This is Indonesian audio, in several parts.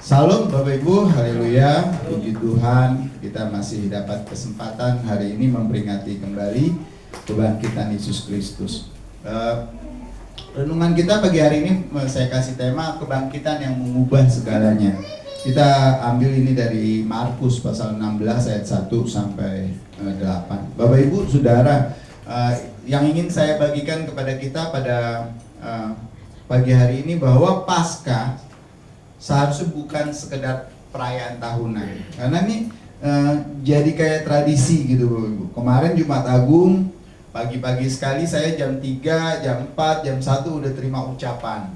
Salam Bapak Ibu, haleluya, puji Tuhan, kita masih dapat kesempatan hari ini memperingati kembali kebangkitan Yesus Kristus. Renungan kita pagi hari ini saya kasih tema kebangkitan yang mengubah segalanya. Kita ambil ini dari Markus pasal 16 ayat 1 sampai 8. Bapak Ibu, Saudara, yang ingin saya bagikan kepada kita pada pagi hari ini bahwa Paskah seharusnya bukan sekedar perayaan tahunan, karena ini jadi kayak tradisi gitu Bapak Ibu. Kemarin Jumat Agung pagi-pagi sekali saya jam 3, jam 4, jam 1 udah terima ucapan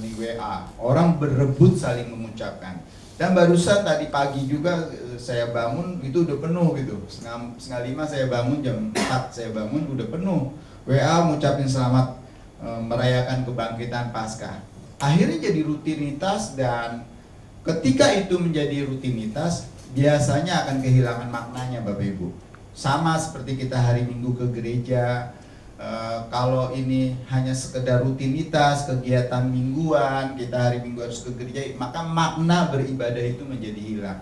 di WA. Orang berebut saling mengucapkan. Dan barusan tadi pagi juga saya bangun itu udah penuh gitu. Setengah 5 saya bangun, jam 4 saya bangun udah penuh. WA ngucapin selamat merayakan kebangkitan Paskah. Akhirnya jadi rutinitas, dan ketika itu menjadi rutinitas biasanya akan kehilangan maknanya Bapak Ibu. Sama seperti kita hari Minggu ke gereja, kalau ini hanya sekedar rutinitas, kegiatan mingguan, kita hari Minggu harus ke gereja, maka makna beribadah itu menjadi hilang.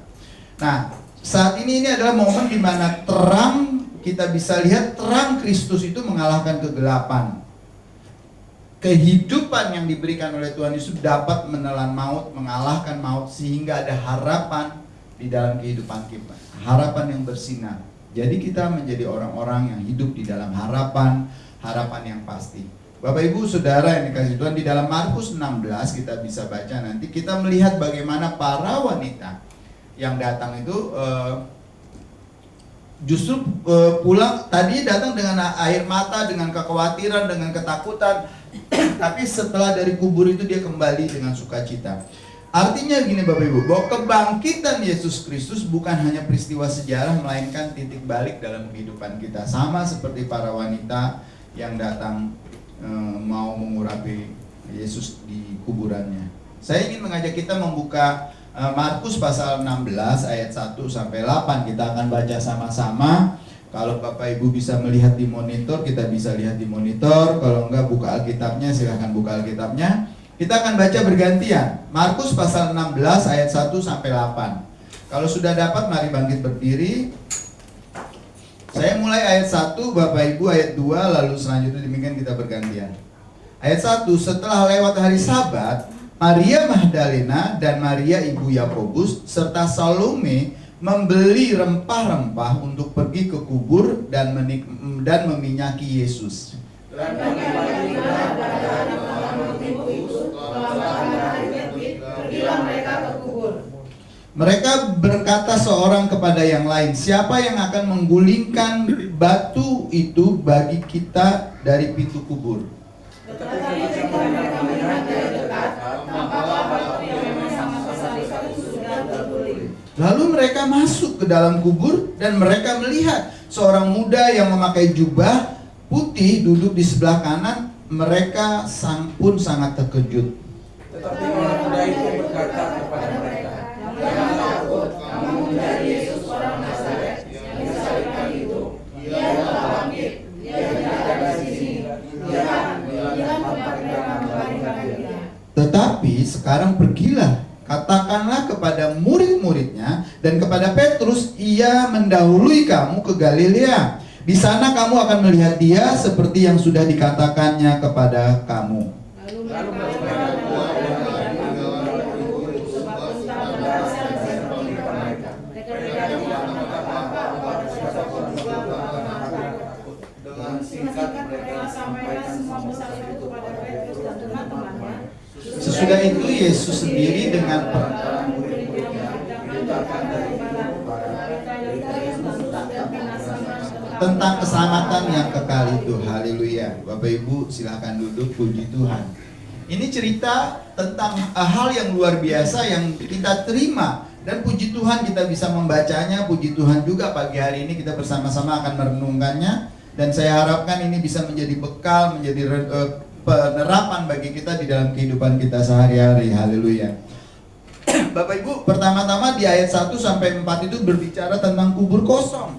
Nah, saat ini adalah momen di mana terang, kita bisa lihat terang Kristus itu mengalahkan kegelapan. Kehidupan yang diberikan oleh Tuhan Yesus dapat menelan maut, mengalahkan maut, sehingga ada harapan di dalam kehidupan kita. Harapan yang bersinar. Jadi kita menjadi orang-orang yang hidup di dalam harapan yang pasti. Bapak Ibu Saudara yang dikasihi Tuhan, di dalam Markus 16 kita bisa baca nanti, kita melihat bagaimana para wanita yang datang itu justru pulang, tadi datang dengan air mata, dengan kekhawatiran, dengan ketakutan. Tapi setelah dari kubur itu dia kembali dengan sukacita. Artinya gini Bapak Ibu, bahwa kebangkitan Yesus Kristus bukan hanya peristiwa sejarah, melainkan titik balik dalam kehidupan kita. Sama seperti para wanita yang datang mau mengurapi Yesus di kuburannya. Saya ingin mengajak kita membuka Markus pasal 16 ayat 1 sampai 8. Kita akan baca sama-sama. Kalau Bapak Ibu bisa melihat di monitor, kita bisa lihat di monitor. Kalau enggak, buka Alkitabnya, silahkan buka Alkitabnya. Kita akan baca bergantian. Markus pasal 16 ayat 1 sampai 8. Kalau sudah dapat, mari bangkit berdiri. Saya mulai ayat 1, Bapak Ibu ayat 2, lalu selanjutnya demikian kita bergantian. Ayat 1, setelah lewat hari Sabat, Maria Magdalena dan Maria ibu Yakobus serta Salome membeli rempah-rempah untuk pergi ke kubur dan meminyaki Yesus. Mereka berkata seorang kepada yang lain, siapa yang akan menggulingkan batu itu bagi kita dari pintu kubur? Lalu mereka masuk ke dalam kubur dan mereka melihat seorang muda yang memakai jubah putih duduk di sebelah kanan. Mereka pun sangat terkejut. Tetapi orang muda itu berkata kepada mereka, "Jangan takut, kamu mencari Yesus orang Nazaret yang disalibkan itu. Dia telah bangkit, dia tidak ada di sini. Dia bilang tempat mereka membangkitkan dia. Tetapi sekarang pergilah, katakanlah kepada murid-muridnya dan kepada Petrus, ia mendahului kamu ke Galilea. Di sana kamu akan melihat dia seperti yang sudah dikatakannya kepada kamu." Dengan singkat mereka sampaikan semua pesan itu kepada Petrus dan teman-temannya. Sesudah itu Yesus sendiri dengan murid-muridnya diletakkan dari pintu tentang keselamatan yang kekal itu. Haleluya. Bapak Ibu silahkan duduk, puji Tuhan. Ini cerita tentang hal yang luar biasa yang kita terima, dan puji Tuhan kita bisa membacanya. Puji Tuhan juga pagi hari ini kita bersama-sama akan merenungkannya, dan saya harapkan ini bisa menjadi bekal, menjadi penerapan bagi kita di dalam kehidupan kita sehari-hari. Haleluya. Bapak Ibu, pertama-tama di ayat 1 sampai 4 itu berbicara tentang kubur kosong.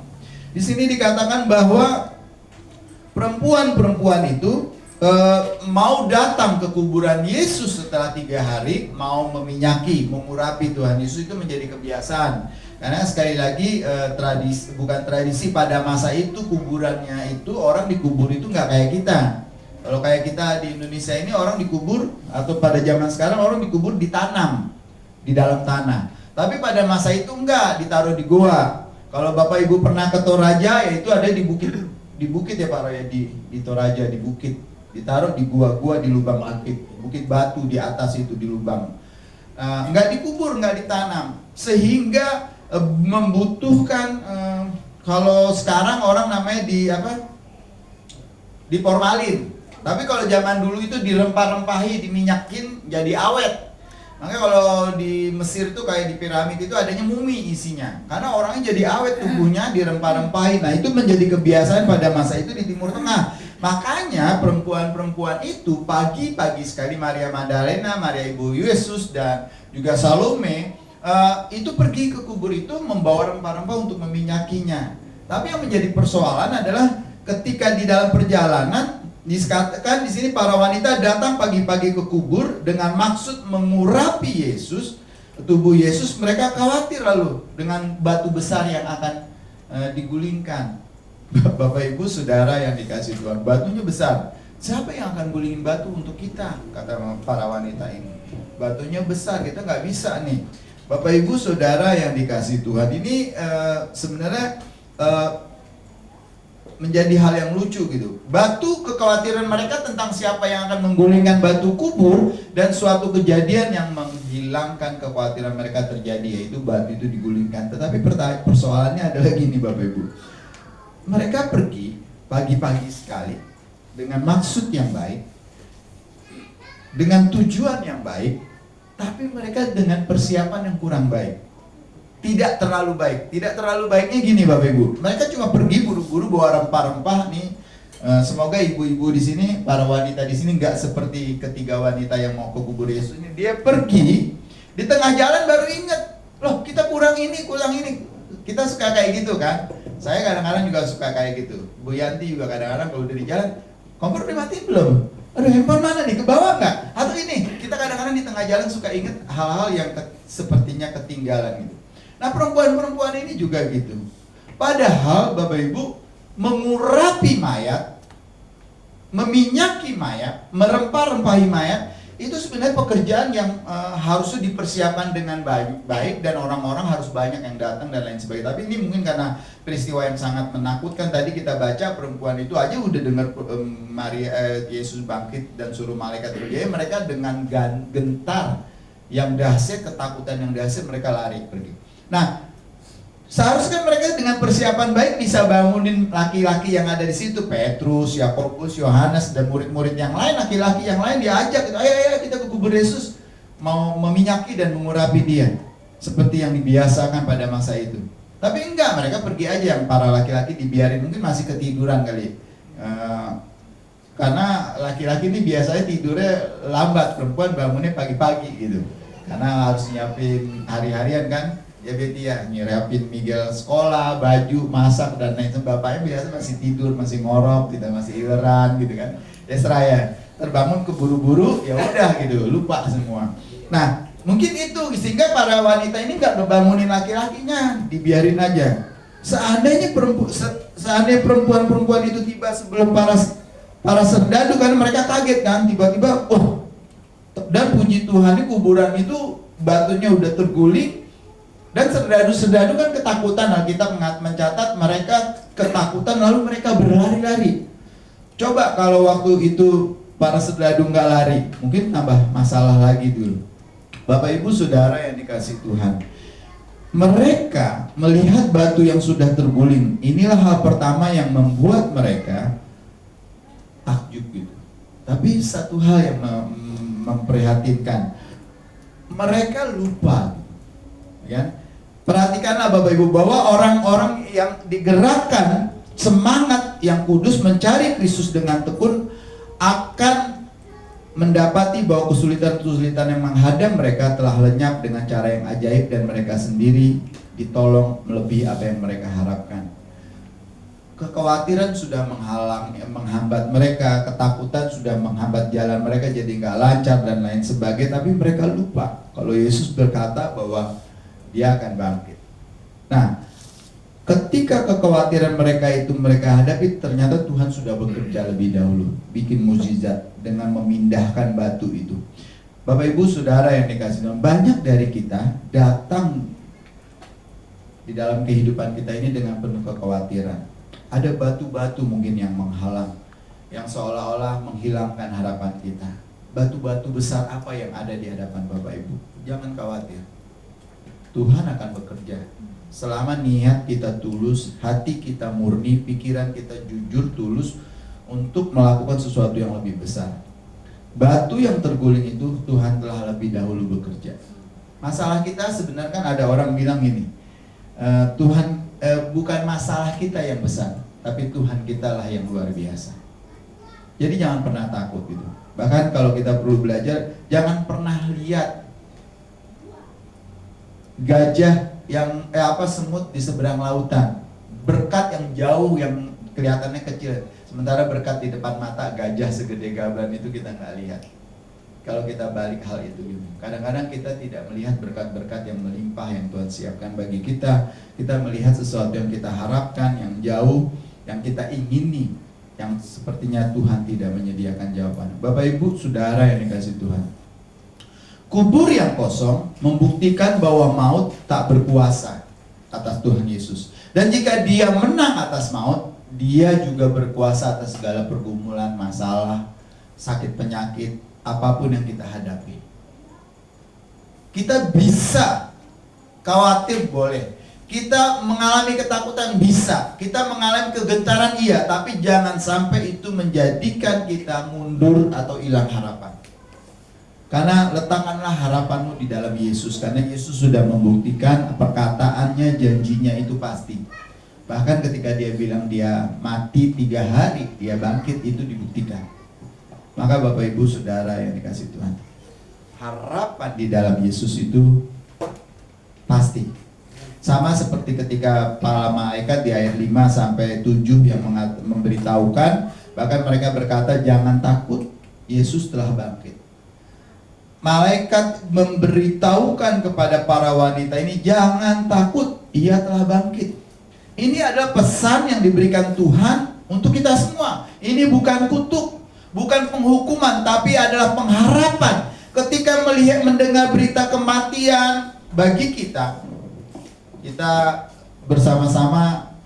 Di sini dikatakan bahwa perempuan-perempuan itu mau datang ke kuburan Yesus setelah 3 hari, mau meminyaki, mengurapi Tuhan Yesus itu menjadi kebiasaan. Karena sekali lagi bukan tradisi pada masa itu, kuburannya itu orang dikubur itu nggak kayak kita. Kalau kayak kita di Indonesia ini orang dikubur, atau pada zaman sekarang orang dikubur ditanam di dalam tanah. Tapi pada masa itu enggak, ditaruh di goa. Kalau Bapak Ibu pernah ke Toraja, ya itu ada di bukit ya Pak Roy, di Toraja, di bukit. Ditaruh di gua-gua di lubang bukit batu di atas itu di lubang. Enggak dikubur, enggak ditanam, sehingga membutuhkan kalau sekarang orang namanya di formalin. Tapi kalau zaman dulu itu dirempah-rempahi, diminyakin jadi awet. Makanya kalau di Mesir itu kayak di piramid itu adanya mumi isinya. Karena orangnya jadi awet tubuhnya, dirempah-rempahi. Nah, itu menjadi kebiasaan pada masa itu di Timur Tengah. Makanya perempuan-perempuan itu pagi-pagi sekali, Maria Magdalena, Maria Ibu Yesus, dan juga Salome itu pergi ke kubur itu membawa rempah-rempah untuk meminyakinya. Tapi yang menjadi persoalan adalah ketika di dalam perjalanan, dikatakan di sini para wanita datang pagi-pagi ke kubur dengan maksud mengurapi Yesus, tubuh Yesus. Mereka khawatir lalu dengan batu besar yang akan digulingkan. Bapak Ibu Saudara yang dikasih Tuhan, batunya besar. Siapa yang akan gulingin batu untuk kita? Kata para wanita ini. Batunya besar, kita nggak bisa nih. Bapak Ibu Saudara yang dikasih Tuhan, ini sebenarnya menjadi hal yang lucu gitu. Batu, kekhawatiran mereka tentang siapa yang akan menggulingkan batu kubur, dan suatu kejadian yang menghilangkan kekhawatiran mereka terjadi, yaitu batu itu digulingkan. Tetapi persoalannya adalah gini Bapak Ibu. Mereka pergi pagi-pagi sekali dengan maksud yang baik, dengan tujuan yang baik, tapi mereka dengan persiapan yang kurang baik. Tidak terlalu baik. Tidak terlalu baiknya gini Bapak Ibu. Mereka cuma pergi buru-buru bawa rempah-rempah nih. Semoga ibu-ibu di sini, para wanita di sini nggak seperti ketiga wanita yang mau ke kubur Yesus ini. Dia pergi, di tengah jalan baru ingat, loh kita kurang ini, kurang ini. Kita suka kayak gitu kan. Saya kadang-kadang juga suka kayak gitu. Bu Yanti juga kadang-kadang kalau udah di jalan, kompor dimatiin belum? Aduh, handphone mana nih? Ke bawah nggak? Atau ini, kita kadang-kadang di tengah jalan suka ingat hal-hal yang sepertinya ketinggalan gitu. Nah, perempuan-perempuan ini juga gitu. Padahal Bapak Ibu, mengurapi mayat, meminyaki mayat, merempah-rempahi mayat, itu sebenarnya pekerjaan yang harusnya dipersiapkan dengan baik, dan orang-orang harus banyak yang datang dan lain sebagainya. Tapi ini mungkin karena peristiwa yang sangat menakutkan, tadi kita baca perempuan itu aja udah dengar Maria Yesus bangkit dan suruh malaikat berjaya, mereka dengan gentar yang dahsyat, ketakutan yang dahsyat, mereka lari pergi. Nah, seharusnya mereka dengan persiapan baik bisa bangunin laki-laki yang ada di situ, Petrus, Yakobus, Yohanes, dan murid-murid yang lain, laki-laki yang lain diajak, ayo kita ke kubur Yesus, mau meminyaki dan mengurapi dia, seperti yang dibiasakan pada masa itu. Tapi enggak, mereka pergi aja, yang para laki-laki dibiarin, mungkin masih ketiduran kali. Karena laki-laki ini biasanya tidurnya lambat, perempuan bangunnya pagi-pagi gitu. Karena harus nyiapin hari-harian kan. Ya Betty ya, nyirapin Miguel sekolah, baju, masak, dan lain sebagainya. Bapaknya biasa masih tidur, masih ngorok, kita masih ileran gitu kan. Ya seraya, terbangun keburu-buru, ya udah gitu, lupa semua. Nah, mungkin itu, sehingga para wanita ini nggak ngebangunin laki-lakinya, dibiarin aja. Seandainya perempuan-perempuan itu tiba sebelum para serdadu, kan mereka kaget kan, tiba-tiba, oh, dan puji Tuhan, ini kuburan itu batunya udah terguling. Dan serdadu-serdadu kan ketakutan. Alkitab mencatat mereka ketakutan, lalu mereka berlari-lari. Coba kalau waktu itu para serdadu nggak lari, mungkin tambah masalah lagi dulu. Bapak Ibu Saudara yang dikasih Tuhan, mereka melihat batu yang sudah terguling. Inilah hal pertama yang membuat mereka takjub gitu. Tapi satu hal yang memprihatinkan, mereka lupa, ya. Perhatikanlah Bapak Ibu, bahwa orang-orang yang digerakkan semangat yang kudus mencari Kristus dengan tekun akan mendapati bahwa kesulitan-kesulitan yang menghadang mereka telah lenyap dengan cara yang ajaib, dan mereka sendiri ditolong melebihi apa yang mereka harapkan. kekhawatiran sudah menghambat mereka, ketakutan sudah menghambat jalan mereka jadi nggak lancar dan lain sebagainya. Tapi mereka lupa kalau Yesus berkata bahwa Dia akan bangkit. Nah, ketika kekhawatiran mereka itu mereka hadapi, ternyata Tuhan sudah bekerja lebih dahulu, bikin mukjizat dengan memindahkan batu itu. Bapak Ibu Saudara yang dikasihi Tuhan, banyak dari kita datang di dalam kehidupan kita ini dengan penuh kekhawatiran. Ada batu-batu mungkin yang menghalang, yang seolah-olah menghilangkan harapan kita. Batu-batu besar apa yang ada di hadapan Bapak Ibu? Jangan khawatir, Tuhan akan bekerja. Selama niat kita tulus, hati kita murni, pikiran kita jujur tulus untuk melakukan sesuatu yang lebih besar. Batu yang terguling itu Tuhan telah lebih dahulu bekerja. Masalah kita sebenarnya kan ada orang bilang gini, bukan masalah kita yang besar, tapi Tuhan kita lah yang luar biasa. Jadi jangan pernah takut gitu. Bahkan kalau kita perlu belajar, jangan pernah lihat gajah yang semut di seberang lautan, berkat yang jauh yang kelihatannya kecil, sementara berkat di depan mata gajah segede gaban itu kita nggak lihat. Kalau kita balik hal itu gitu. Kadang-kadang kita tidak melihat berkat-berkat yang melimpah yang Tuhan siapkan bagi kita. Kita melihat sesuatu yang kita harapkan, yang jauh, yang kita ingini, yang sepertinya Tuhan tidak menyediakan jawaban. Bapak Ibu Saudara yang dikasihi Tuhan, kubur yang kosong membuktikan bahwa maut tak berkuasa atas Tuhan Yesus. Dan jika Dia menang atas maut, Dia juga berkuasa atas segala pergumulan, masalah, sakit penyakit, apapun yang kita hadapi. Kita bisa khawatir, boleh. Kita mengalami ketakutan, bisa. Kita mengalami kegentaran, iya. Tapi jangan sampai itu menjadikan kita mundur atau hilang harapan. Karena letakkanlah harapanmu di dalam Yesus. Karena Yesus sudah membuktikan perkataannya, janjinya itu pasti. Bahkan ketika Dia bilang Dia mati 3 hari, Dia bangkit, itu dibuktikan. Maka Bapak Ibu Saudara yang dikasihi Tuhan, harapan di dalam Yesus itu pasti. Sama seperti ketika para malaikat di ayat 5-7 yang memberitahukan, bahkan mereka berkata, jangan takut, Yesus telah bangkit. Malaikat memberitahukan kepada para wanita ini, jangan takut, Ia telah bangkit. Ini adalah pesan yang diberikan Tuhan untuk kita semua. Ini bukan kutuk, bukan penghukuman, tapi adalah pengharapan. Ketika mendengar berita kematian bagi kita bersama-sama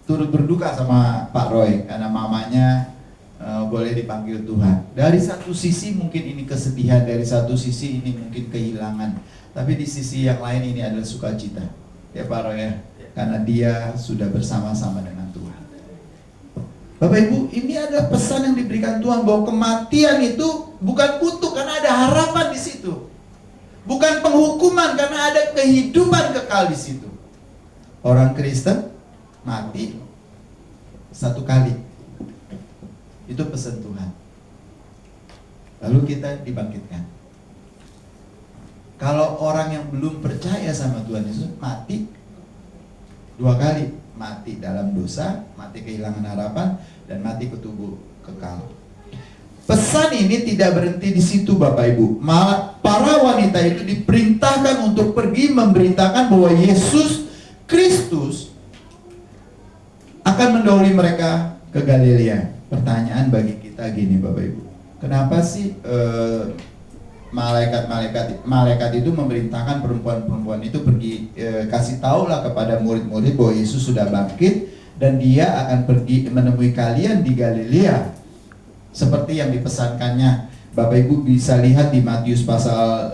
turut berduka sama Pak Roy karena mamanya boleh dipanggil Tuhan. Dari satu sisi mungkin ini kesedihan, dari satu sisi ini mungkin kehilangan, tapi di sisi yang lain ini adalah sukacita. Ya Pak Roy ya, karena dia sudah bersama-sama dengan Tuhan. Bapak Ibu, ini adalah pesan yang diberikan Tuhan bahwa kematian itu bukan kutuk karena ada harapan di situ. Bukan penghukuman karena ada kehidupan kekal di situ. Orang Kristen mati 1 kali. Itu pesan Tuhan. Lalu kita dibangkitkan. Kalau orang yang belum percaya sama Tuhan Yesus mati 2 kali, mati dalam dosa, mati kehilangan harapan, dan mati ke tubuh kekal. Pesan ini tidak berhenti di situ Bapak Ibu. Malah para wanita itu diperintahkan untuk pergi memberitakan bahwa Yesus Kristus akan mendahului mereka ke Galilea. Pertanyaan bagi kita gini Bapak Ibu, kenapa sih malaikat itu memerintahkan perempuan-perempuan itu pergi kasih tahulah kepada murid-murid bahwa Yesus sudah bangkit dan Dia akan pergi menemui kalian di Galilea seperti yang dipesankannya. Bapak Ibu bisa lihat di Matius pasal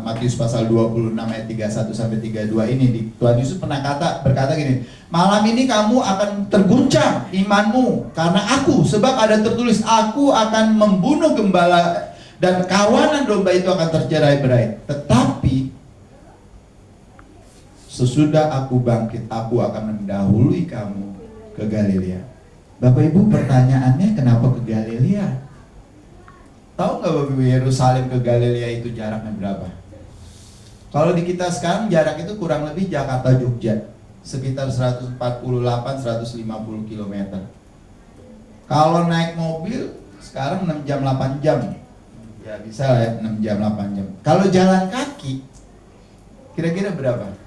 Matius pasal 26 ayat 31-32 ini. Tuhan Yesus pernah berkata gini, malam ini kamu akan terguncang imanmu karena aku, sebab ada tertulis, aku akan membunuh gembala dan kawanan domba itu akan tercerai-berai. Tetapi sesudah aku bangkit, aku akan mendahului kamu ke Galilea. Bapak Ibu, pertanyaannya kenapa ke Galilea? Tahu nggak Bapak Ibu, Yerusalem ke Galilea itu jaraknya berapa? Kalau di kita sekarang jarak itu kurang lebih Jakarta Jogja, sekitar 148-150 km. Kalau naik mobil sekarang 6 jam 8 jam. Ya bisa lah ya, 6 jam 8 jam. Kalau jalan kaki kira-kira berapa?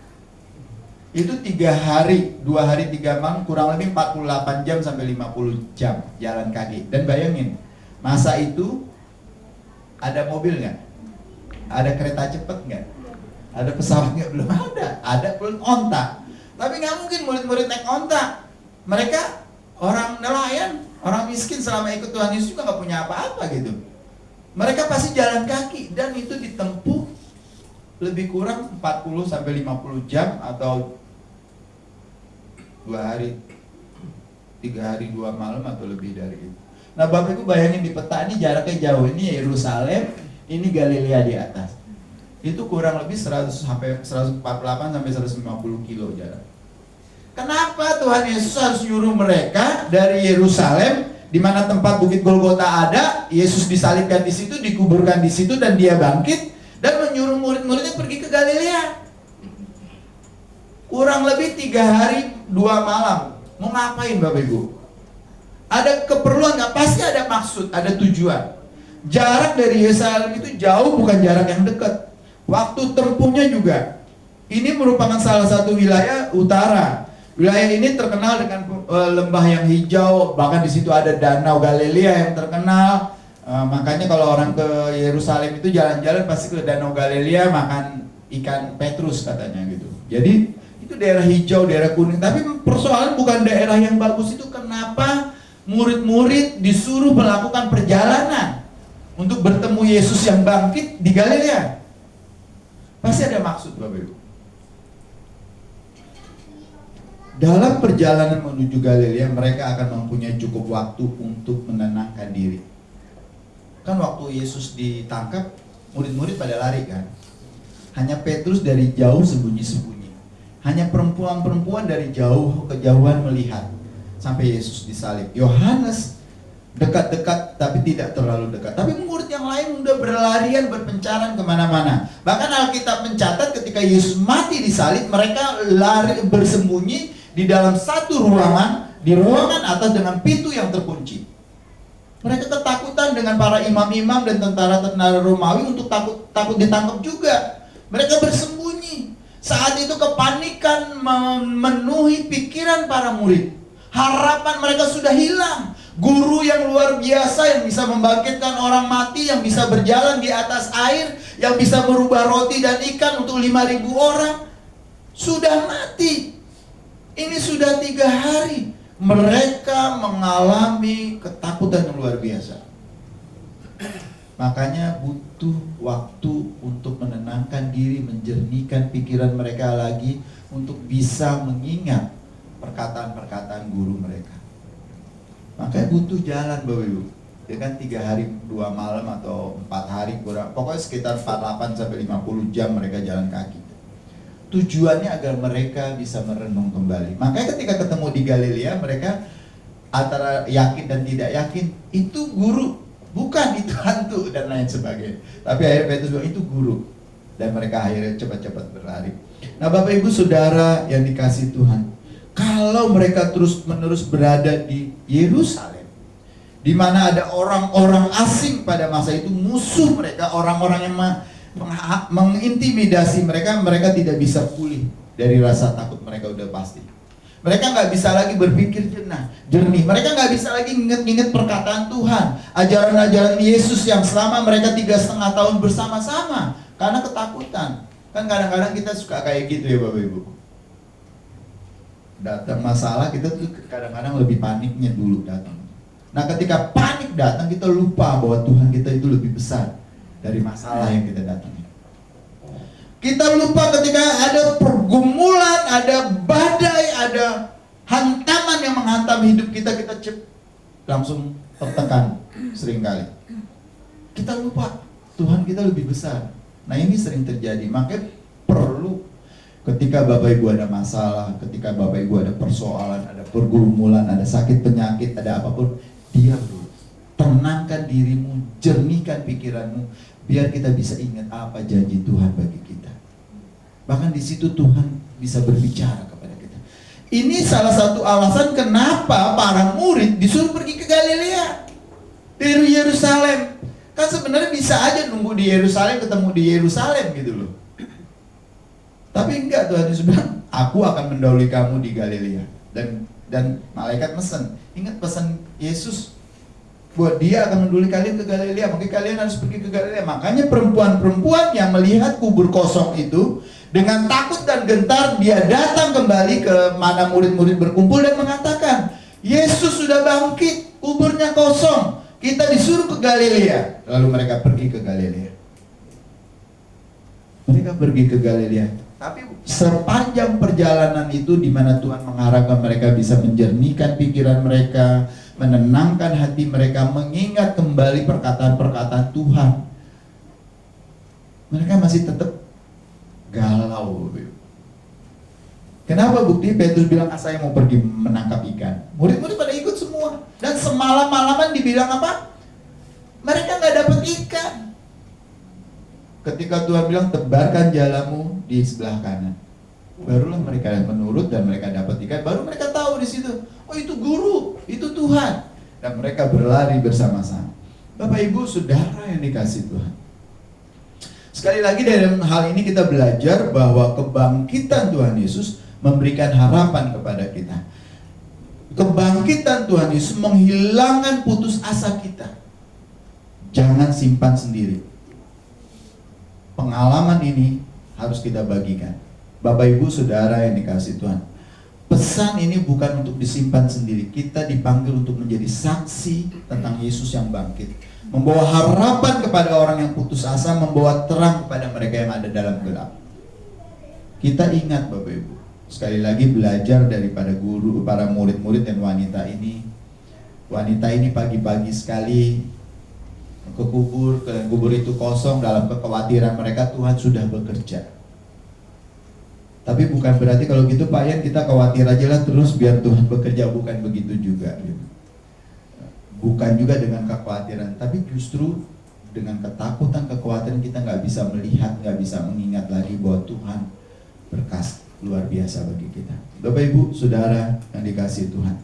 Itu 3 hari, 2 hari 3 malam, kurang lebih 48 jam sampai 50 jam jalan kaki. Dan bayangin, masa itu ada mobil nggak? Ada kereta cepat nggak? Ada pesawat nggak? Belum ada. Ada pun onta. Tapi nggak mungkin murid-murid naik onta. Mereka orang nelayan, orang miskin, selama ikut Tuhan Yesus juga nggak punya apa-apa gitu. Mereka pasti jalan kaki, dan itu ditempuh lebih kurang 40 sampai 50 jam atau 2 hari, 3 hari 2 malam atau lebih dari itu. Nah Bapak Ibu bayangin di peta ini jaraknya jauh. Ini Yerusalem, ini Galilea di atas. Itu kurang lebih 100 sampai 148 sampai 150 kilo jarak. Kenapa Tuhan Yesus harus nyuruh mereka dari Yerusalem, di mana tempat Bukit Golgota ada, Yesus disalibkan di situ, dikuburkan di situ, dan dia bangkit, dan menyuruh murid-muridnya pergi ke Galilea? Kurang lebih 3 hari 2 malam. Mau ngapain Bapak Ibu? Ada keperluan nggak? Pasti ada maksud, ada tujuan. Jarak dari Yerusalem itu jauh, bukan jarak yang dekat. Waktu tempuhnya juga. Ini merupakan salah satu wilayah utara. Wilayah ini terkenal dengan lembah yang hijau, bahkan di situ ada Danau Galilea yang terkenal. Makanya kalau orang ke Yerusalem itu jalan-jalan pasti ke Danau Galilea, makan ikan petrus katanya gitu. Jadi itu daerah hijau, daerah kuning. Tapi persoalan bukan daerah yang bagus itu. Kenapa murid-murid disuruh melakukan perjalanan untuk bertemu Yesus yang bangkit di Galilea? Pasti ada maksud Bapak Ibu. Dalam perjalanan menuju Galilea, mereka akan mempunyai cukup waktu untuk menenangkan diri. Kan waktu Yesus ditangkap, murid-murid pada lari kan. Hanya Petrus dari jauh sembunyi-sembunyi. Hanya perempuan-perempuan dari jauh kejauhan melihat sampai Yesus disalib. Yohanes dekat-dekat tapi tidak terlalu dekat. Tapi murid yang lain udah berlarian, berpencaran kemana-mana. Bahkan Alkitab mencatat ketika Yesus mati disalib, mereka lari bersembunyi di dalam satu ruangan, di ruangan atas dengan pintu yang terkunci. Mereka ketakutan dengan para imam-imam dan tentara-tentara Romawi untuk takut ditangkap juga. Mereka bersembunyi. Saat itu kepanikan memenuhi pikiran para murid. Harapan mereka sudah hilang. Guru yang luar biasa yang bisa membangkitkan orang mati, yang bisa berjalan di atas air, yang bisa merubah roti dan ikan untuk 5.000 orang, sudah mati. Ini sudah 3 hari. Mereka mengalami ketakutan yang luar biasa. Makanya butuh waktu untuk menenangkan diri, menjernihkan pikiran mereka lagi, untuk bisa mengingat perkataan-perkataan guru mereka. Makanya butuh jalan Bapak Ibu. Ya kan 3 hari 2 malam atau 4 hari kurang, pokoknya sekitar 48 sampai 50 jam mereka jalan kaki. Tujuannya agar mereka bisa merenung kembali. Makanya ketika ketemu di Galilea, mereka antara yakin dan tidak yakin, itu guru, bukan itu hantu dan lain sebagainya. Tapi akhirnya Petrus bilang itu guru, dan mereka akhirnya cepat-cepat berlari. Nah Bapak Ibu Saudara yang dikasihi Tuhan, kalau mereka terus-menerus berada di Yerusalem, di mana ada orang-orang asing pada masa itu, musuh mereka, orang-orang yang mengintimidasi mereka, mereka tidak bisa pulih dari rasa takut mereka udah pasti. Mereka nggak bisa lagi berpikir jernih. Mereka nggak bisa lagi ingat-ingat perkataan Tuhan, ajaran-ajaran Yesus yang selama mereka 3,5 tahun bersama-sama, karena ketakutan. Kan kadang-kadang kita suka kayak gitu ya Bapak Ibu. Datang masalah, kita tuh kadang-kadang lebih paniknya dulu datang. Nah ketika panik datang, kita lupa bahwa Tuhan kita itu lebih besar dari masalah yang kita datangi. Kita lupa ketika ada pergumulan, ada badai, ada hantaman yang menghantam hidup kita, langsung tertekan seringkali. Kita lupa Tuhan kita lebih besar. Nah ini sering terjadi. Makanya perlu ketika Bapak Ibu ada masalah, ketika Bapak Ibu ada persoalan, ada pergumulan, ada sakit penyakit, ada apapun, diam dulu. Tenangkan dirimu, jernihkan pikiranmu, biar kita bisa ingat apa janji Tuhan bagi kita. Bahkan di situ Tuhan bisa berbicara kepada kita. Ini salah satu alasan kenapa para murid disuruh pergi ke Galilea dari Yerusalem. Kan sebenarnya bisa aja nunggu di Yerusalem, ketemu di Yerusalem gitu loh. Tapi enggak, Tuhan Yesus bilang, aku akan mendahului kamu di Galilea. Dan malaikat mesen. Ingat pesan Yesus, buat dia akan mendahului kalian ke Galilea, maka kalian harus pergi ke Galilea. Makanya perempuan-perempuan yang melihat kubur kosong itu, dengan takut dan gentar dia datang kembali ke mana murid-murid berkumpul dan mengatakan, Yesus sudah bangkit, kuburnya kosong, kita disuruh ke Galilea. Lalu mereka pergi ke Galilea. Mereka pergi ke Galilea. Tapi sepanjang perjalanan itu di mana Tuhan mengharapkan mereka bisa menjernihkan pikiran mereka, menenangkan hati mereka, mengingat kembali perkataan-perkataan Tuhan, mereka masih tetap galau. Kenapa? Bukti Petrus bilang, saya mau pergi menangkap ikan. Murid-murid pada ikut semua. Dan semalam-malaman dibilang apa? Mereka nggak dapat ikan. Ketika Tuhan bilang, tebarkan jalamu di sebelah kanan, barulah mereka menurut dan mereka dapat ikan. Baru mereka tahu di situ, oh itu guru, itu Tuhan. Dan mereka berlari bersama-sama. Bapak Ibu Saudara yang dikasihi Tuhan, sekali lagi dalam hal ini kita belajar bahwa kebangkitan Tuhan Yesus memberikan harapan kepada kita. Kebangkitan Tuhan Yesus menghilangkan putus asa kita. Jangan simpan sendiri. Pengalaman ini harus kita bagikan. Bapak Ibu Saudara yang dikasihi Tuhan, pesan ini bukan untuk disimpan sendiri. Kita dipanggil untuk menjadi saksi tentang Yesus yang bangkit, membawa harapan kepada orang yang putus asa, membawa terang kepada mereka yang ada dalam gelap. Kita ingat Bapak Ibu, sekali lagi belajar daripada guru, para murid-murid dan wanita ini. Wanita ini pagi-pagi sekali ke kubur, kubur itu kosong. Dalam kekhawatiran mereka, Tuhan sudah bekerja. Tapi bukan berarti kalau gitu Pak Yan kita khawatir aja lah terus biar Tuhan bekerja, bukan begitu juga gitu. Bukan juga dengan kekhawatiran, tapi justru dengan ketakutan, kekhawatiran kita nggak bisa melihat, nggak bisa mengingat lagi bahwa Tuhan berkas luar biasa bagi kita. Bapak Ibu Saudara yang dikasihi Tuhan,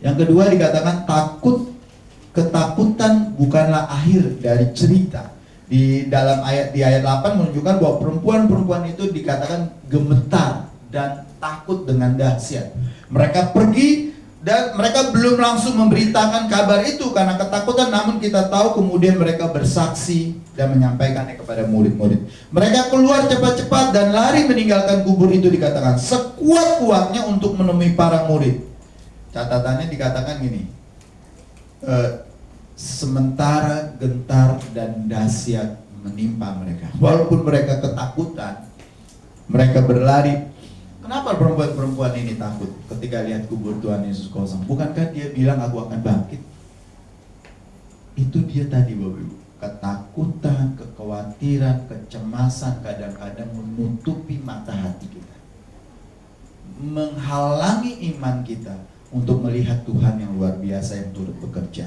yang kedua dikatakan takut. Ketakutan bukanlah akhir dari cerita. Di ayat 8 menunjukkan bahwa perempuan-perempuan itu dikatakan gemetar dan takut dengan dahsyat. Mereka pergi dan mereka belum langsung memberitakan kabar itu karena ketakutan, namun kita tahu kemudian mereka bersaksi dan menyampaikannya kepada murid-murid. Mereka keluar cepat-cepat dan lari meninggalkan kubur itu, dikatakan sekuat-kuatnya untuk menemui para murid. Catatannya dikatakan gini, sementara gentar dan dahsyat menimpa mereka. Walaupun mereka ketakutan, mereka berlari. Kenapa perempuan-perempuan ini takut ketika lihat kubur Tuhan Yesus kosong? Bukankah dia bilang aku akan bangkit? Itu dia tadi Bapak Ibu. Ketakutan, kekhawatiran, kecemasan kadang-kadang menutupi mata hati kita, menghalangi iman kita untuk melihat Tuhan yang luar biasa yang turut bekerja.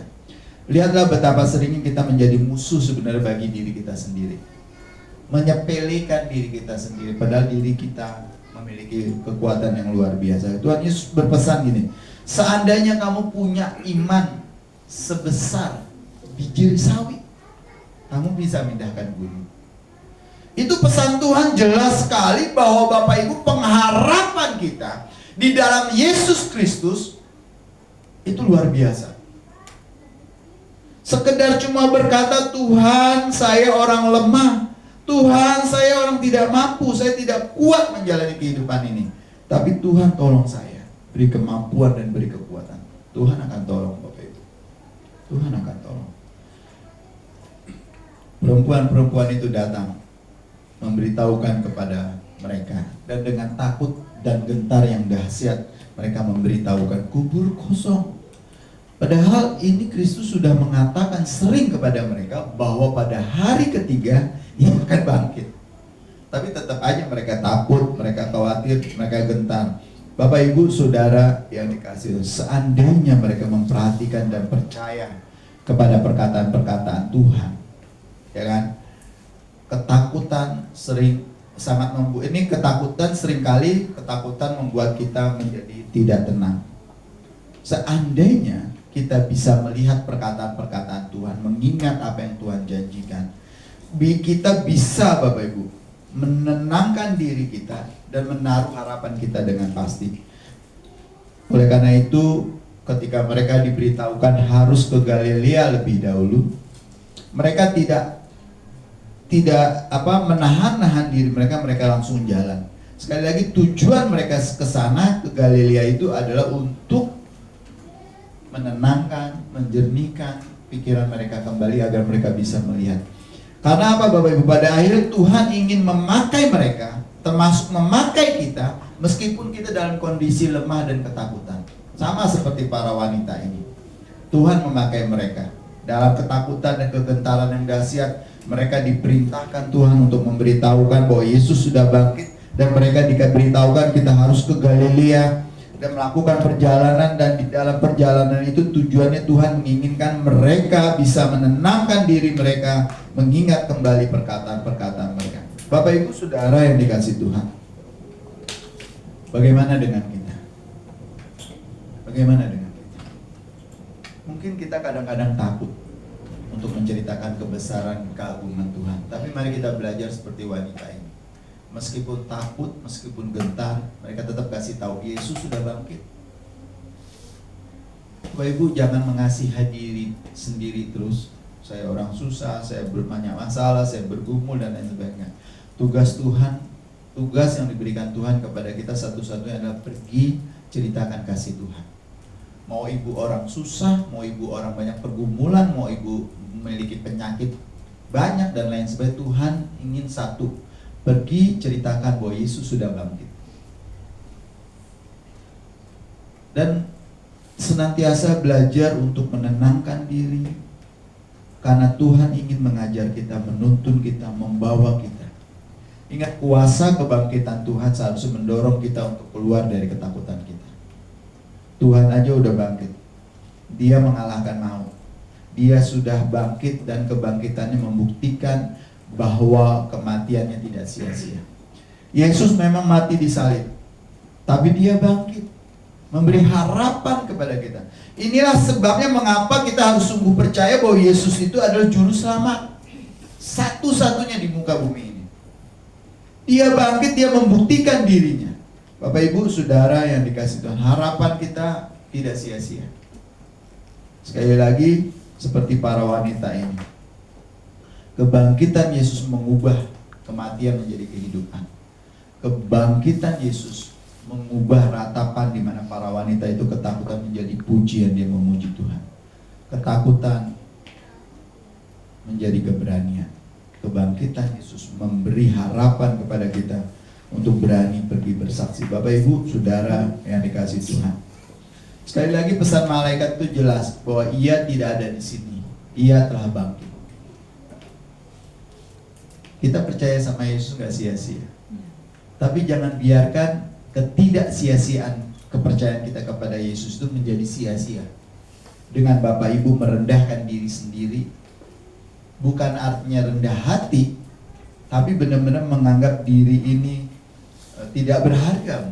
Lihatlah betapa seringnya kita menjadi musuh sebenarnya bagi diri kita sendiri, menyepelekan diri kita sendiri, padahal diri kita memiliki kekuatan yang luar biasa. Tuhan Yesus berpesan gini, seandainya kamu punya iman sebesar biji sawi, kamu bisa mindahkan gunung. Itu pesan Tuhan jelas sekali bahwa Bapak Ibu, pengharapan kita di dalam Yesus Kristus itu luar biasa. Sekedar cuma berkata, Tuhan saya orang lemah, Tuhan saya orang tidak mampu, saya tidak kuat menjalani kehidupan ini, tapi Tuhan tolong saya, beri kemampuan dan beri kekuatan. Tuhan akan tolong Bapak Ibu, Tuhan akan tolong. Perempuan-perempuan itu datang memberitahukan kepada mereka, dan dengan takut dan gentar yang dahsyat mereka memberitahukan kubur kosong. Padahal ini Kristus sudah mengatakan sering kepada mereka bahwa pada hari ketiga Ia akan bangkit. Tapi tetap aja mereka takut, mereka khawatir, mereka gentar. Bapak Ibu Saudara yang dikasihi, seandainya mereka memperhatikan dan percaya kepada perkataan-perkataan Tuhan, ya kan? Ketakutan sering ini ketakutan seringkali membuat kita menjadi tidak tenang. Seandainya kita bisa melihat perkataan-perkataan Tuhan, mengingat apa yang Tuhan janjikan, kita bisa Bapak Ibu menenangkan diri kita dan menaruh harapan kita dengan pasti. Oleh karena itu, ketika mereka diberitahukan harus ke Galilea lebih dahulu, mereka tidak menahan diri mereka langsung jalan. Sekali lagi, tujuan mereka ke sana, ke Galilea itu adalah untuk menenangkan, menjernihkan pikiran mereka kembali agar mereka bisa melihat. Karena apa Bapak Ibu? Pada akhirnya Tuhan ingin memakai mereka, termasuk memakai kita, meskipun kita dalam kondisi lemah dan ketakutan. Sama seperti para wanita ini. Tuhan memakai mereka dalam ketakutan dan kegentaran yang dahsyat. Mereka diperintahkan Tuhan untuk memberitahukan bahwa Yesus sudah bangkit, dan mereka diberitahukan kita harus ke Galilea dan melakukan perjalanan, dan di dalam perjalanan itu tujuannya Tuhan menginginkan mereka bisa menenangkan diri mereka, mengingat kembali perkataan-perkataan mereka. Bapak Ibu Saudara yang dikasihi Tuhan, bagaimana dengan kita? Bagaimana dengan kita? Mungkin kita kadang-kadang takut untuk menceritakan kebesaran keagungan Tuhan, tapi mari kita belajar seperti wanita ini. Meskipun takut, meskipun gentar, mereka tetap kasih tahu Yesus sudah bangkit. Bapak Ibu, jangan mengasihi diri sendiri terus. Saya orang susah, saya banyak masalah, saya bergumul dan lain sebagainya. Tugas Tuhan, tugas yang diberikan Tuhan kepada kita satu-satunya adalah pergi ceritakan kasih Tuhan. Mau ibu orang susah, mau ibu orang banyak pergumulan, mau ibu memiliki penyakit banyak dan lain sebagainya, Tuhan ingin satu, pergi ceritakan bahwa Yesus sudah bangkit. Dan senantiasa belajar untuk menenangkan diri, karena Tuhan ingin mengajar kita, menuntun kita, membawa kita. Ingat, kuasa kebangkitan Tuhan seharusnya mendorong kita untuk keluar dari ketakutan kita. Tuhan aja udah bangkit, Dia mengalahkan maut, Dia sudah bangkit, dan kebangkitannya membuktikan bahwa kematiannya tidak sia-sia. Yesus memang mati di salib, tapi Dia bangkit, memberi harapan kepada kita. Inilah sebabnya mengapa kita harus sungguh percaya bahwa Yesus itu adalah juru selamat satu-satunya di muka bumi ini. Dia bangkit, Dia membuktikan dirinya. Bapak Ibu Saudara yang dikasihi Tuhan, harapan kita tidak sia-sia. Sekali lagi, seperti para wanita ini, kebangkitan Yesus mengubah kematian menjadi kehidupan. Kebangkitan Yesus mengubah ratapan di mana para wanita itu ketakutan menjadi pujian, dia memuji Tuhan. Ketakutan menjadi keberanian. Kebangkitan Yesus memberi harapan kepada kita untuk berani pergi bersaksi. Bapak Ibu Saudara yang dikasihi Tuhan, sekali lagi pesan malaikat itu jelas bahwa Ia tidak ada di sini, Ia telah bangkit. Kita percaya sama Yesus gak sia-sia, tapi jangan biarkan ketidak-sia-siaan kepercayaan kita kepada Yesus itu menjadi sia-sia. Dengan Bapak Ibu merendahkan diri sendiri, bukan artinya rendah hati, tapi benar-benar menganggap diri ini tidak berharga.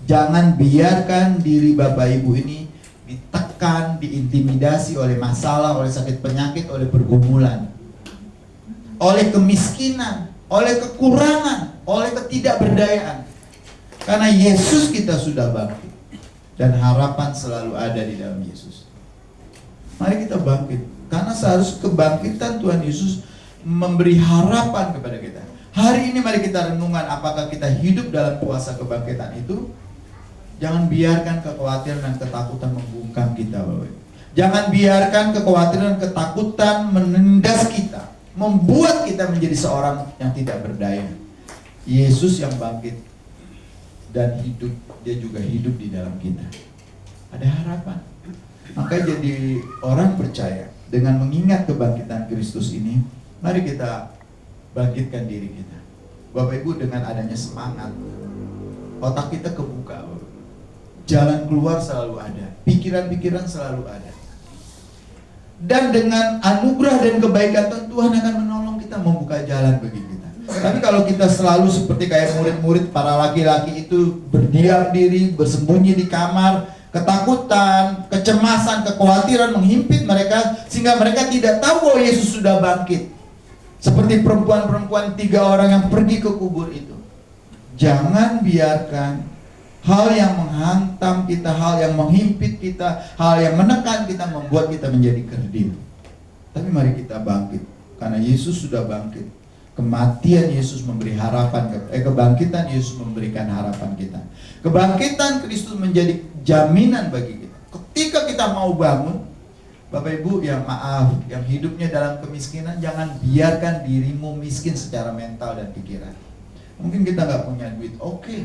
Jangan biarkan diri Bapak Ibu ini ditekan, diintimidasi oleh masalah, oleh sakit penyakit, oleh pergumulan, oleh kemiskinan, oleh kekurangan, oleh ketidakberdayaan. Karena Yesus kita sudah bangkit, dan harapan selalu ada di dalam Yesus. Mari kita bangkit, karena seharusnya kebangkitan Tuhan Yesus memberi harapan kepada kita. Hari ini mari kita renungan, apakah kita hidup dalam kuasa kebangkitan itu? Jangan biarkan kekhawatiran dan ketakutan membungkam kita, Bapak. Jangan biarkan kekhawatiran dan ketakutan menindas kita, membuat kita menjadi seorang yang tidak berdaya. Yesus yang bangkit dan hidup, Dia juga hidup di dalam kita. Ada harapan. Maka jadi orang percaya, dengan mengingat kebangkitan Kristus ini, mari kita bangkitkan diri kita. Bapak Ibu, dengan adanya semangat, otak kita kebuka, jalan keluar selalu ada, pikiran-pikiran selalu ada. Dan dengan anugerah dan kebaikan Tuhan akan menolong kita, membuka jalan bagi kita. Tapi kalau kita selalu seperti kayak murid-murid para laki-laki itu berdiam diri, bersembunyi di kamar, ketakutan, kecemasan, kekhawatiran menghimpit mereka sehingga mereka tidak tahu bahwa Yesus sudah bangkit. Seperti perempuan-perempuan 3 orang yang pergi ke kubur itu. Jangan biarkan hal yang menghantam kita, hal yang menghimpit kita, hal yang menekan kita membuat kita menjadi kerdil. Tapi mari kita bangkit karena Yesus sudah bangkit. Kematian Yesus memberi harapan, kebangkitan Yesus memberikan harapan kita. Kebangkitan Kristus menjadi jaminan bagi kita. Ketika kita mau bangun, Bapak Ibu yang maaf, yang hidupnya dalam kemiskinan, jangan biarkan dirimu miskin secara mental dan pikiran. Mungkin kita nggak punya duit, oke.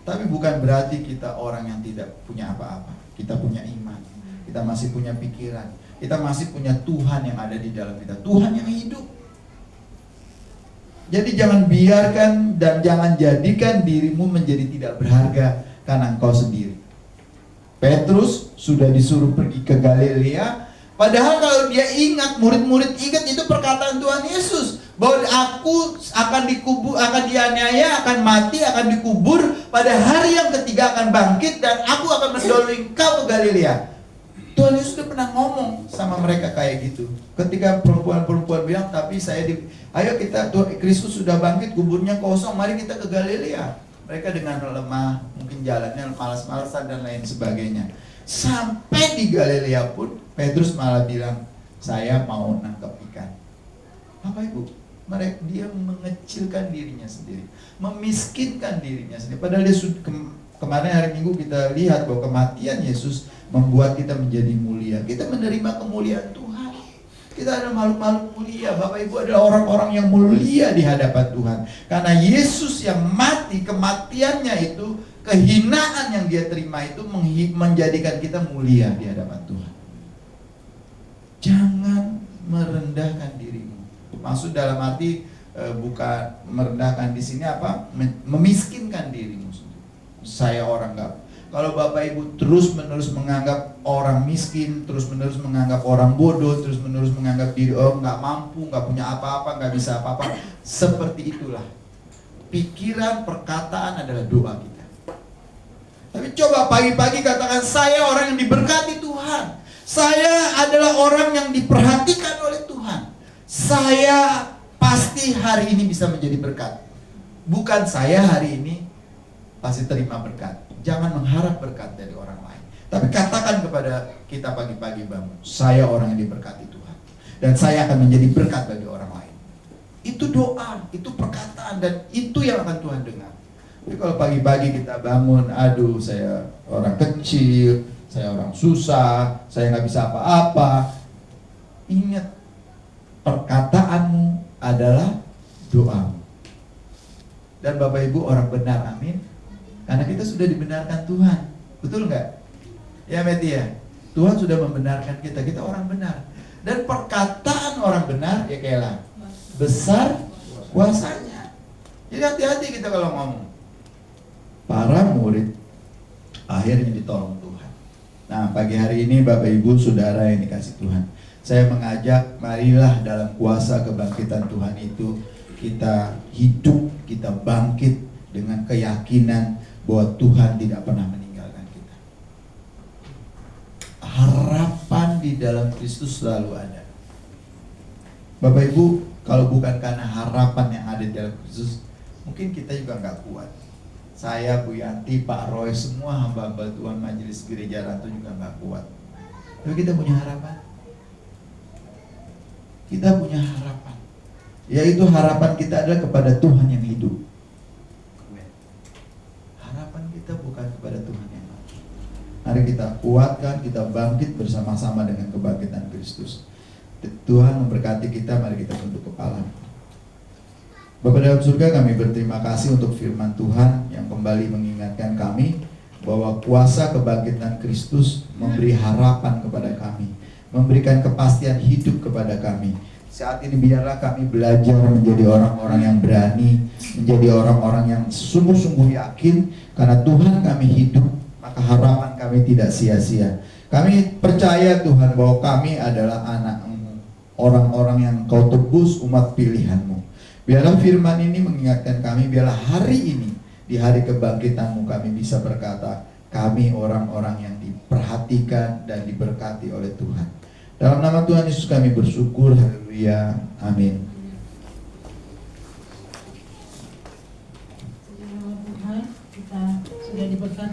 Tapi bukan berarti kita orang yang tidak punya apa-apa. Kita punya iman, kita masih punya pikiran, kita masih punya Tuhan yang ada di dalam kita, Tuhan yang hidup. Jadi jangan biarkan dan jangan jadikan dirimu menjadi tidak berharga karena engkau sendiri. Petrus sudah disuruh pergi ke Galilea, padahal kalau dia ingat, murid-murid ingat itu perkataan Tuhan Yesus bahwa aku akan dikubur, akan dianiaya, akan mati, akan dikubur, pada hari yang ketiga akan bangkit dan aku akan mendahului engkau ke Galilea. Tuhan Yesus sudah pernah ngomong sama mereka kayak gitu. Ketika perempuan-perempuan bilang, tapi ayo kita, Tuhan Kristus sudah bangkit, kuburnya kosong, mari kita ke Galilea. Mereka dengan lemah, mungkin jalannya malas-malasan dan lain sebagainya. Sampai di Galilea pun Petrus malah bilang, saya mau nangkep ikan. Apa Ibu? Dia mengecilkan dirinya sendiri, memiskinkan dirinya sendiri. Padahal dia kemarin hari Minggu kita lihat bahwa kematian Yesus membuat kita menjadi mulia. Kita menerima kemuliaan Tuhan. Kita adalah makhluk-makhluk mulia. Bapak Ibu adalah orang-orang yang mulia di hadapan Tuhan. Karena Yesus yang mati, kematiannya itu, kehinaan yang dia terima itu menjadikan kita mulia di hadapan Tuhan. Jangan merendahkan dirimu. Maksud dalam arti bukan merendahkan di sini apa? Memiskinkan dirimu sendiri. Saya orang enggak. Kalau Bapak Ibu terus-menerus menganggap orang miskin, terus-menerus menganggap orang bodoh, terus-menerus menganggap diri nggak mampu, nggak punya apa-apa, nggak bisa apa-apa, seperti itulah pikiran, perkataan adalah doa kita. Tapi coba pagi-pagi katakan, saya orang yang diberkati Tuhan, saya adalah orang yang diperhatikan oleh Tuhan, saya pasti hari ini bisa menjadi berkat. Bukan saya hari ini pasti terima berkat. Jangan mengharap berkat dari orang lain. Tapi katakan kepada kita pagi-pagi bangun, saya orang yang diberkati Tuhan. Dan saya akan menjadi berkat bagi orang lain. Itu doa, itu perkataan, dan itu yang akan Tuhan dengar. Tapi kalau pagi-pagi kita bangun, aduh saya orang kecil, saya orang susah, saya nggak bisa apa-apa. Ingat, perkataanmu adalah doamu. Dan Bapak Ibu orang benar, amin. Karena kita sudah dibenarkan Tuhan. Betul nggak? Ya Meti ya? Tuhan sudah membenarkan kita. Kita orang benar. Dan perkataan orang benar, ya kayak besar kuasanya. Jadi hati-hati kita kalau ngomong. Para murid akhirnya ditolong Tuhan. Nah pagi hari ini Bapak Ibu Saudara yang dikasih Tuhan, saya mengajak, marilah dalam kuasa kebangkitan Tuhan itu kita hidup, kita bangkit dengan keyakinan bahwa Tuhan tidak pernah meninggalkan kita. Harapan di dalam Kristus selalu ada. Bapak Ibu, kalau bukan karena harapan yang ada di dalam Kristus, mungkin kita juga nggak kuat. Saya, Bu Yanti, Pak Roy, semua hamba-hamba Tuhan Majelis Gereja Ratu juga nggak kuat. Tapi kita punya harapan. Kita punya harapan. Yaitu harapan kita adalah kepada Tuhan yang hidup. Kita bukan kepada Tuhan yang mati. Mari kita kuatkan, kita bangkit bersama-sama dengan kebangkitan Kristus. Tuhan memberkati kita, mari kita tunduk kepala. Bapa dalam surga, kami berterima kasih untuk firman Tuhan yang kembali mengingatkan kami bahwa kuasa kebangkitan Kristus memberi harapan kepada kami, memberikan kepastian hidup kepada kami. Saat ini biarlah kami belajar menjadi orang-orang yang berani, menjadi orang-orang yang sungguh-sungguh yakin, karena Tuhan kami hidup, maka harapan kami tidak sia-sia. Kami percaya Tuhan bahwa kami adalah anak-Mu, orang-orang yang Kau tebus, umat pilihan-Mu. Biarlah firman ini mengingatkan kami, biarlah hari ini, di hari kebangkitan-Mu kami bisa berkata, kami orang-orang yang diperhatikan dan diberkati oleh Tuhan. Dalam nama Tuhan Yesus kami bersyukur, haleluya, amin. Tuhan, kita sudah diberkati.